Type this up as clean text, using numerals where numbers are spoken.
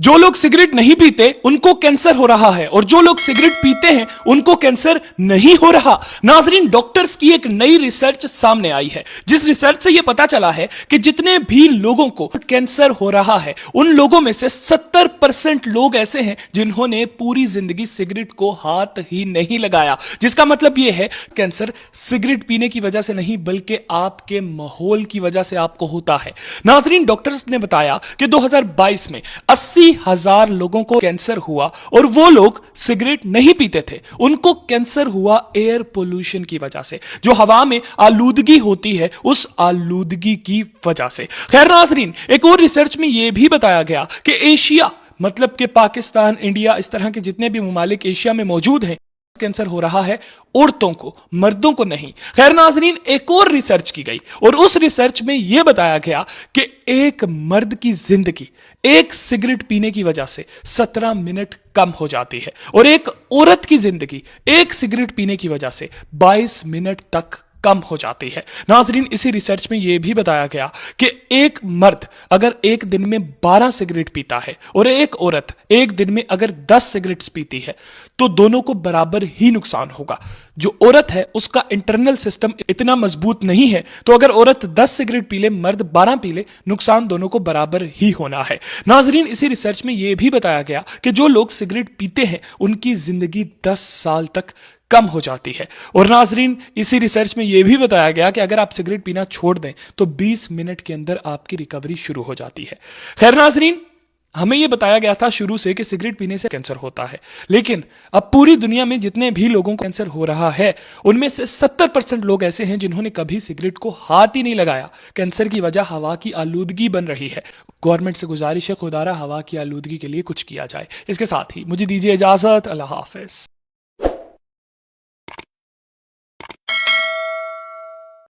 जो लोग सिगरेट नहीं पीते उनको कैंसर हो रहा है और जो लोग सिगरेट पीते हैं उनको कैंसर नहीं हो रहा। नाजरीन, डॉक्टर्स की एक नई रिसर्च सामने आई है जिस रिसर्च से यह पता चला है कि जितने भी लोगों को कैंसर हो रहा है उन लोगों में से 70% लोग ऐसे हैं जिन्होंने पूरी जिंदगी सिगरेट को हाथ ही नहीं लगाया। जिसका मतलब यह है कैंसर सिगरेट पीने की वजह से नहीं बल्कि आपके माहौल की वजह से आपको होता है। नाजरीन, डॉक्टर्स ने बताया कि 2022 में 80,000 लोगों को कैंसर हुआ और वो लोग सिगरेट नहीं पीते थे, उनको कैंसर हुआ एयर पोल्यूशन की वजह से। जो हवा में आलूदगी होती है उस आलूदगी की वजह से। खैर नाजरीन, एक और रिसर्च में यह भी बताया गया कि एशिया मतलब कि पाकिस्तान, इंडिया, इस तरह के जितने भी ममालिक एशिया में मौजूद हैं, कैंसर हो रहा है औरतों को, मर्दों को नहीं। खैर नाजरीन, एक और रिसर्च की गई और उस रिसर्च में यह बताया गया कि एक मर्द की जिंदगी एक सिगरेट पीने की वजह से 17 मिनट कम हो जाती है और एक औरत की जिंदगी एक सिगरेट पीने की वजह से 22 मिनट तक कम हो जाती है। नाजरीन, इसी रिसर्च में यह भी बताया गया कि एक मर्द अगर एक दिन में 12 सिगरेट पीता है और एक औरत एक दिन में अगर 10 सिगरेट्स पीती है तो दोनों को बराबर ही नुकसान होगा। जो औरत है उसका इंटरनल सिस्टम इतना मजबूत नहीं है, तो अगर औरत 10 सिगरेट पी ले, मर्द 12 पी ले, नुकसान दोनों को बराबर ही होना है। नाजरीन, इसी रिसर्च में यह भी बताया गया कि जो लोग सिगरेट पीते हैं उनकी जिंदगी 10 साल तक कम हो जाती है। और नाजरीन, इसी रिसर्च में यह भी बताया गया कि अगर आप सिगरेट पीना छोड़ दें तो 20 मिनट के अंदर आपकी रिकवरी शुरू हो जाती है। खैर नाजरीन, हमें यह बताया गया था शुरू से कि सिगरेट पीने से कैंसर होता है, लेकिन अब पूरी दुनिया में जितने भी लोगों को कैंसर हो रहा है उनमें से 70% लोग ऐसे हैं जिन्होंने कभी सिगरेट को हाथ ही नहीं लगाया। कैंसर की वजह हवा की आलूदगी बन रही है। गवर्नमेंट से गुजारिश है खुदारा हवा की आलूदगी के लिए कुछ किया जाए। इसके साथ ही मुझे दीजिए इजाजत। अल्लाह हाफिज।